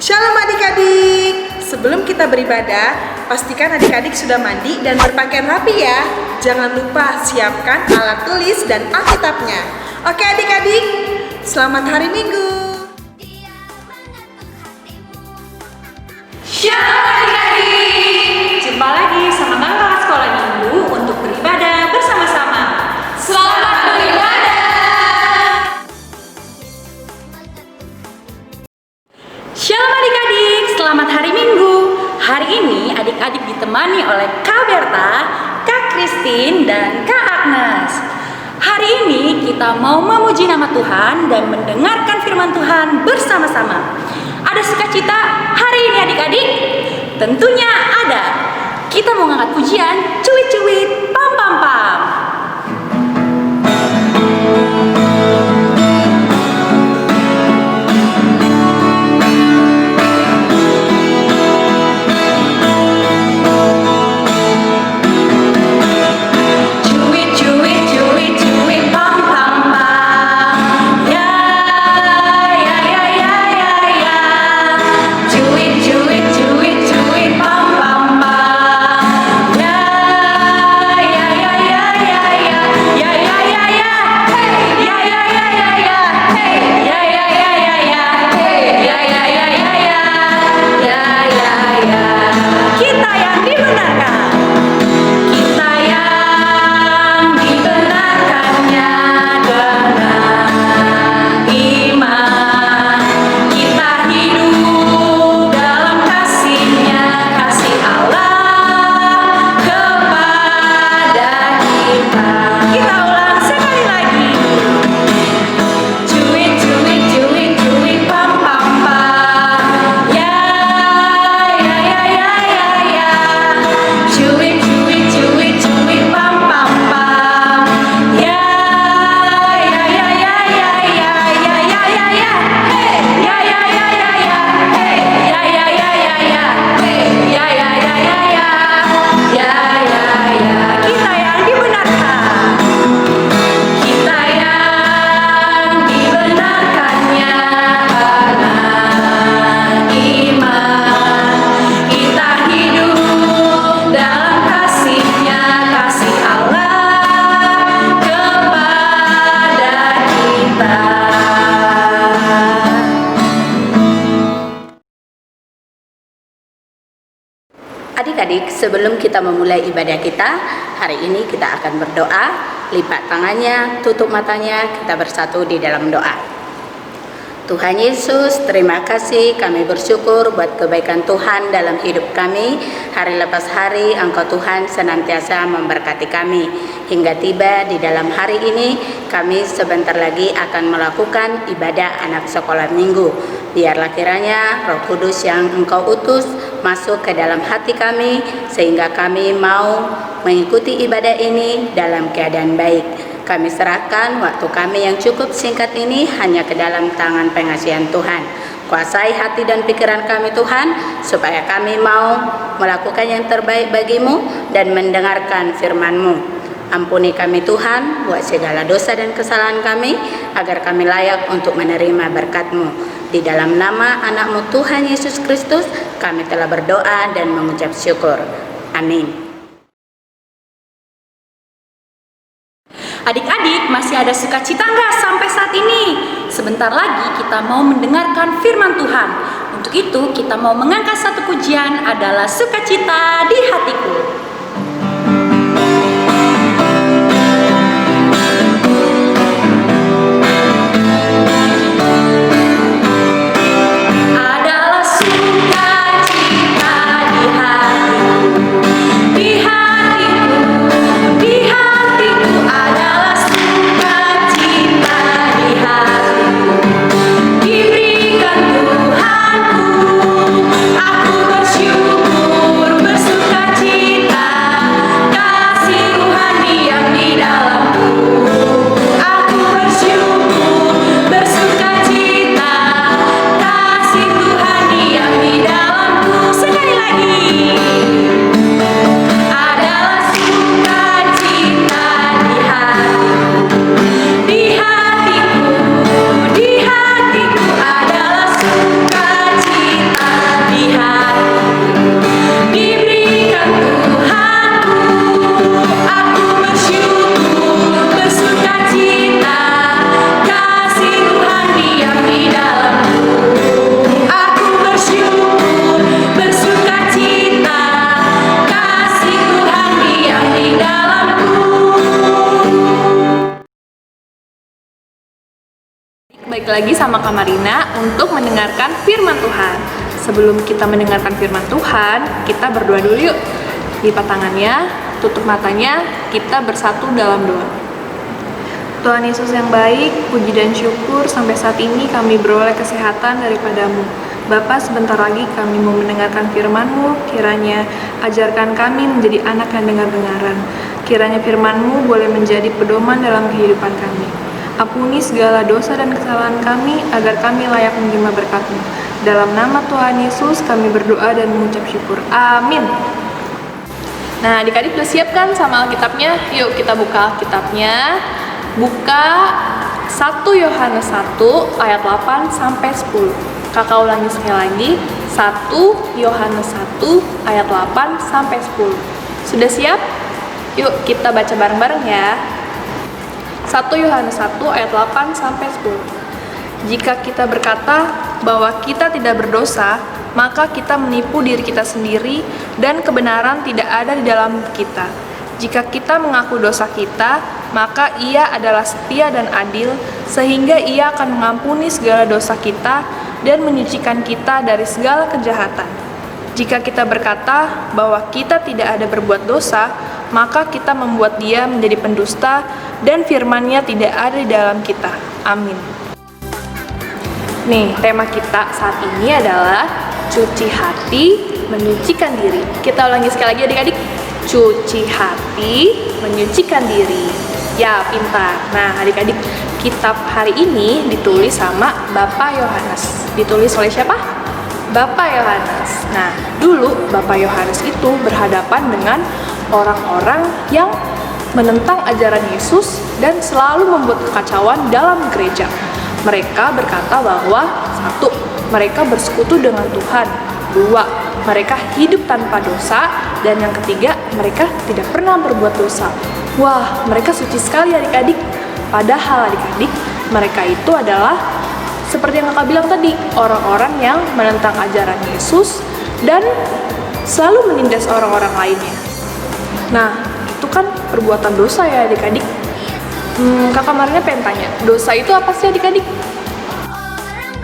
Shalom adik-adik. Sebelum kita beribadah, pastikan adik-adik sudah mandi dan berpakaian rapi ya. Jangan lupa siapkan alat tulis dan Alkitabnya. Oke adik-adik, selamat hari Minggu. Shalom adik-adik. Jumpa lagi sama kakak sekolah minggu untuk beribadah bersama-sama. Selamat beribadah. Shalom adik-adik, selamat hari Minggu. Hari ini adik-adik ditemani oleh Kak Berta, Kak Christine, dan Kak Agnes. Hari ini kita mau memuji nama Tuhan dan mendengarkan firman Tuhan bersama-sama. Ada sukacita hari ini adik-adik? Tentunya ada. Kita mau ngangkat pujian, cuit-cuit, pam-pam-pam. Adik-adik, sebelum kita memulai ibadah kita, hari ini kita akan berdoa. Lipat tangannya, tutup matanya, kita bersatu di dalam doa. Tuhan Yesus, terima kasih, kami bersyukur buat kebaikan Tuhan dalam hidup kami. Hari lepas hari Engkau Tuhan senantiasa memberkati kami. Hingga tiba di dalam hari ini, kami sebentar lagi akan melakukan ibadah anak sekolah minggu. Biarlah kiranya Roh Kudus yang Engkau utus masuk ke dalam hati kami, sehingga kami mau mengikuti ibadah ini dalam keadaan baik. Kami serahkan waktu kami yang cukup singkat ini hanya ke dalam tangan pengasihan Tuhan. Kuasai hati dan pikiran kami Tuhan, supaya kami mau melakukan yang terbaik bagimu dan mendengarkan firman-Mu. Ampuni kami Tuhan buat segala dosa dan kesalahan kami, agar kami layak untuk menerima berkat-Mu. Di dalam nama anak-Mu Tuhan Yesus Kristus, kami telah berdoa dan mengucap syukur. Amin. Adik-adik, masih ada sukacita nggak sampai saat ini? Sebentar lagi kita mau mendengarkan firman Tuhan. Untuk itu kita mau mengangkat satu pujian, adalah sukacita di hatiku. Aku bersyukur, bersukacita. balik lagi sama Kak Marina untuk mendengarkan firman Tuhan. Sebelum kita mendengarkan firman Tuhan, kita berdoa dulu yuk. Lipat tangannya, tutup matanya, kita bersatu dalam doa. Tuhan Yesus yang baik, puji dan syukur sampai saat ini kami beroleh kesehatan daripada-Mu. Bapa, sebentar lagi kami mau mendengarkan firman-Mu, kiranya ajarkan kami menjadi anak yang dengar-dengaran. Kiranya firman-Mu boleh menjadi pedoman dalam kehidupan kami. Ampuni segala dosa dan kesalahan kami, agar kami layak menerima berkat-Mu. Dalam nama Tuhan Yesus kami berdoa dan mengucap syukur. Amin. Nah, adik-adik udah siap kan sama Alkitabnya? Yuk kita buka Alkitabnya. Buka 1 Yohanes 1 ayat 8 sampai 10. Kakak ulangi sekali lagi. 1 Yohanes 1 ayat 8 sampai 10. Sudah siap? Yuk kita baca bareng-bareng ya. 1 Yohanes 1 ayat 8 sampai 10. Jika kita berkata bahwa kita tidak berdosa, maka kita menipu diri kita sendiri dan kebenaran tidak ada di dalam kita. Jika kita mengaku dosa kita, maka Ia adalah setia dan adil, sehingga Ia akan mengampuni segala dosa kita dan menyucikan kita dari segala kejahatan. Jika kita berkata bahwa kita tidak ada berbuat dosa, maka kita membuat Dia menjadi pendusta dan firman-Nya tidak ada di dalam kita. Amin. Nih, tema kita saat ini adalah cuci hati, menyucikan diri. Kita ulangi sekali lagi adik-adik. Cuci hati, menyucikan diri. Ya, pintar. Nah, adik-adik, kitab hari ini ditulis sama Bapak Yohanes. Ditulis oleh siapa? Bapak Yohanes. Nah, dulu Bapak Yohanes itu berhadapan dengan orang-orang yang menentang ajaran Yesus dan selalu membuat kekacauan dalam gereja. Mereka berkata bahwa 1. Mereka bersekutu dengan Tuhan. 2. Mereka hidup tanpa dosa. Dan yang ketiga, mereka tidak pernah berbuat dosa. Wah, mereka suci sekali adik-adik. Padahal adik-adik, mereka itu adalah seperti yang kakak bilang tadi, orang-orang yang menentang ajaran Yesus dan selalu menindas orang-orang lainnya. Nah, itu kan perbuatan dosa ya adik-adik. Kakak Marina pengen tanya, dosa itu apa sih adik-adik?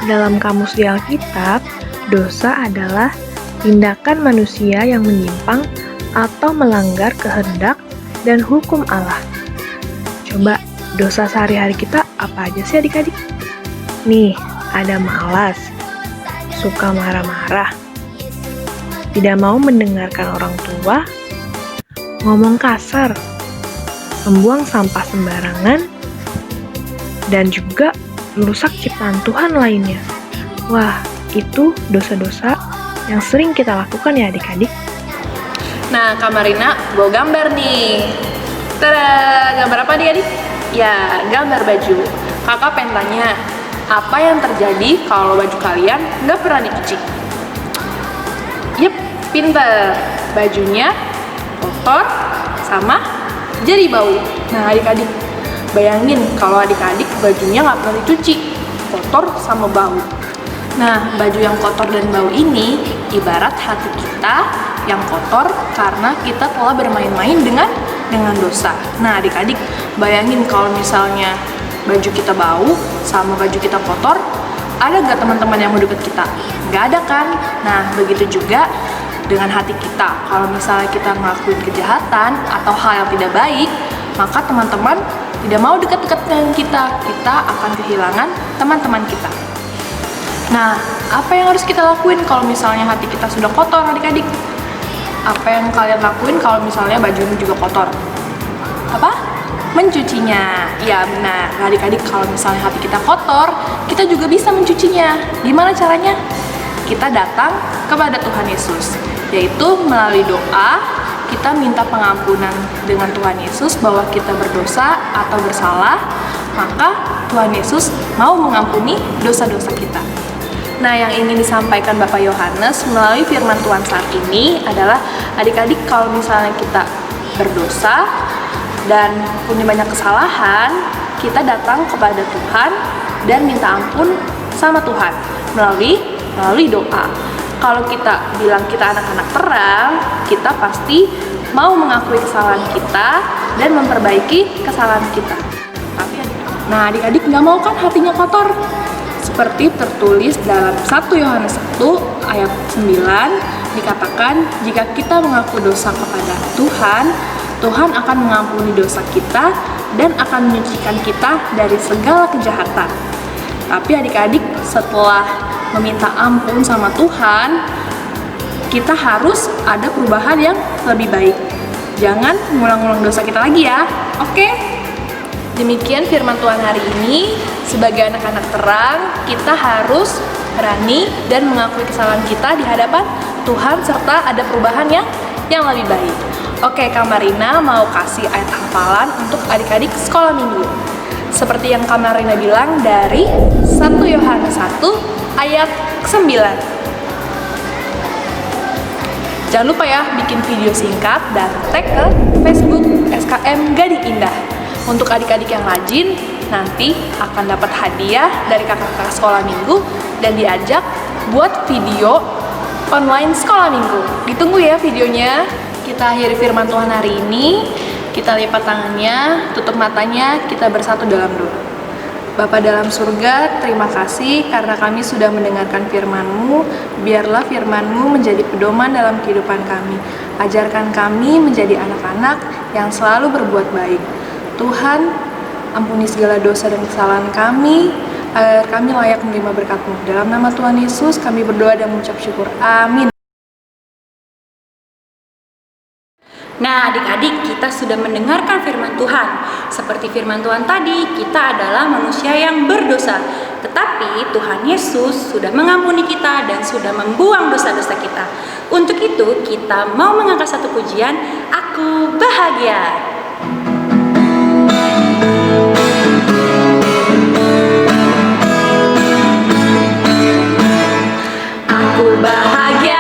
Dalam kamus di Alkitab, dosa adalah tindakan manusia yang menyimpang atau melanggar kehendak dan hukum Allah. Coba, dosa sehari-hari kita apa aja sih adik-adik? Nih, ada malas, suka marah-marah, tidak mau mendengarkan orang tua, ngomong kasar, membuang sampah sembarangan, dan juga merusak ciptaan Tuhan lainnya. Wah, itu dosa-dosa yang sering kita lakukan ya adik-adik. Nah, Kak Marina bawa gambar nih. Tada, gambar apa adik-adik? Ya, gambar baju. Kakak pengen tanya, apa yang terjadi kalau baju kalian nggak pernah dicuci? Yep, pinter. Bajunya kotor sama jadi bau. Nah, adik-adik, bayangin kalau adik-adik bajunya nggak pernah dicuci, kotor sama bau. Nah, baju yang kotor dan bau ini ibarat hati kita yang kotor karena kita telah bermain-main dengan dosa. Nah, adik-adik, bayangin kalau misalnya baju kita bau sama baju kita kotor, ada nggak teman-teman yang mau deket kita? Nggak ada kan? Nah, begitu juga dengan hati kita. Kalau misalnya kita ngelakuin kejahatan atau hal yang tidak baik, maka teman-teman tidak mau dekat-dekat dengan kita. Kita akan kehilangan teman-teman kita. Nah, apa yang harus kita lakuin kalau misalnya hati kita sudah kotor adik-adik? Apa yang kalian lakuin kalau misalnya bajunya juga kotor? Apa? Mencucinya. Ya benar, adik-adik, kalau misalnya hati kita kotor, kita juga bisa mencucinya. Gimana caranya? Kita datang kepada Tuhan Yesus, yaitu melalui doa, kita minta pengampunan dengan Tuhan Yesus bahwa kita berdosa atau bersalah, maka Tuhan Yesus mau mengampuni dosa-dosa kita. Nah, yang ingin disampaikan Bapak Yohanes melalui firman Tuhan saat ini adalah adik-adik, kalau misalnya kita berdosa dan punya banyak kesalahan, kita datang kepada Tuhan dan minta ampun sama Tuhan melalui doa. Kalau kita bilang kita anak-anak terang, kita pasti mau mengakui kesalahan kita dan memperbaiki kesalahan kita. Tapi Nah, adik-adik nggak mau kan hatinya kotor? Seperti tertulis dalam 1 Yohanes 1 ayat 9 dikatakan, jika kita mengaku dosa kepada Tuhan, Tuhan akan mengampuni dosa kita dan akan menyucikan kita dari segala kejahatan. Tapi adik-adik, setelah meminta ampun sama Tuhan, kita harus ada perubahan yang lebih baik. Jangan ngulang-ngulang dosa kita lagi ya, oke? Demikian firman Tuhan hari ini. Sebagai anak-anak terang, kita harus berani dan mengakui kesalahan kita di hadapan Tuhan serta ada perubahan yang lebih baik. Oke, Kak Marina mau kasih ayat hafalan untuk adik-adik sekolah minggu. Seperti yang Kak Marina bilang dari 1 Yohanes 1 ayat 9. Jangan lupa ya bikin video singkat dan tag ke Facebook SKM Gading Indah. Untuk adik-adik yang rajin, nanti akan dapat hadiah dari kakak-kakak sekolah minggu dan diajak buat video online sekolah minggu. Ditunggu ya videonya. Kita akhiri firman Tuhan hari ini. Kita lipat tangannya, tutup matanya, kita bersatu dalam doa. Bapa dalam surga, terima kasih karena kami sudah mendengarkan firman-Mu. Biarlah firman-Mu menjadi pedoman dalam kehidupan kami. Ajarkan kami menjadi anak-anak yang selalu berbuat baik. Tuhan, ampuni segala dosa dan kesalahan kami, agar kami layak menerima berkat-Mu. Dalam nama Tuhan Yesus, kami berdoa dan mengucap syukur. Amin. Nah, adik-adik, kita sudah mendengarkan firman Tuhan. Seperti firman Tuhan tadi, kita adalah manusia yang berdosa. Tetapi Tuhan Yesus sudah mengampuni kita dan sudah membuang dosa-dosa kita. Untuk itu, kita mau mengangkat satu pujian, Aku Bahagia. Aku bahagia.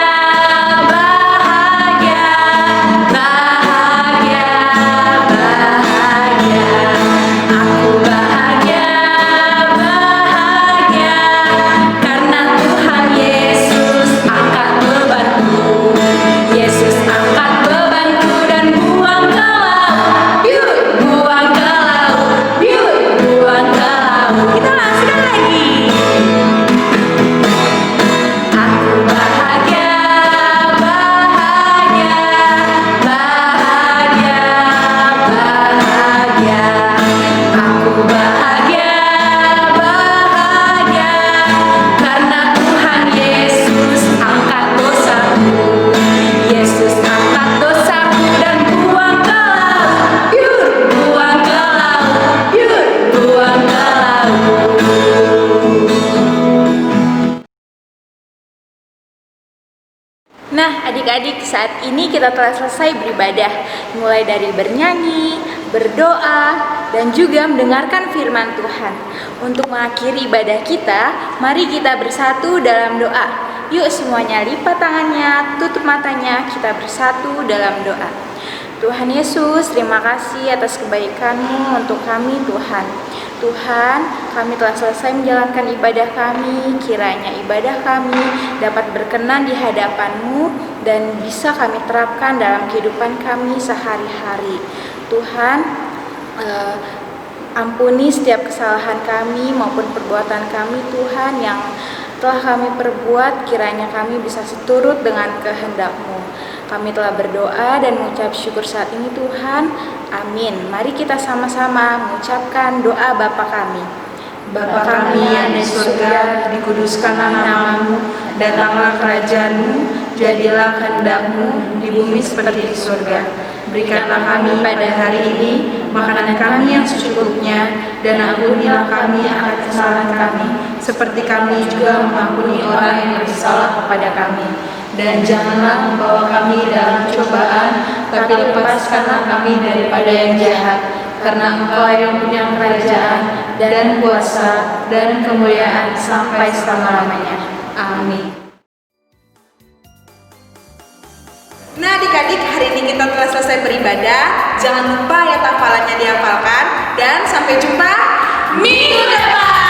Nah, adik-adik, saat ini kita telah selesai beribadah, mulai dari bernyanyi, berdoa, dan juga mendengarkan firman Tuhan. Untuk mengakhiri ibadah kita, mari kita bersatu dalam doa. Yuk semuanya lipat tangannya, tutup matanya, kita bersatu dalam doa. Tuhan Yesus, terima kasih atas kebaikan-Mu untuk kami, Tuhan. Tuhan, kami telah selesai menjalankan ibadah kami. Kiranya ibadah kami dapat berkenan di hadapan-Mu dan bisa kami terapkan dalam kehidupan kami sehari-hari. Tuhan, ampuni setiap kesalahan kami maupun perbuatan kami, Tuhan, yang telah kami perbuat. Kiranya kami bisa seturut dengan kehendak-Mu. Kami telah berdoa dan mengucap syukur saat ini, Tuhan. Amin. Mari kita sama-sama mengucapkan doa Bapa kami. Bapa kami yang di surga, dikuduskanlah nama-Mu, datanglah kerajaan-Mu, jadilah kehendak-Mu di bumi seperti di surga. Berikanlah kami pada hari ini makanan kami yang secukupnya, dan ampunilah kami akan kesalahan kami, seperti kami juga mengampuni orang yang bersalah kepada kami. Dan janganlah membawa kami dalam cobaan, tapi lepaskanlah kami daripada yang jahat. Karena Engkau yang punya kerajaan dan kuasa dan kemuliaan sampai selama-lamanya. Amin. Nah adik-adik, hari ini kita telah selesai beribadah. Jangan lupa ayat hafalannya dihafalkan. Dan sampai jumpa minggu depan.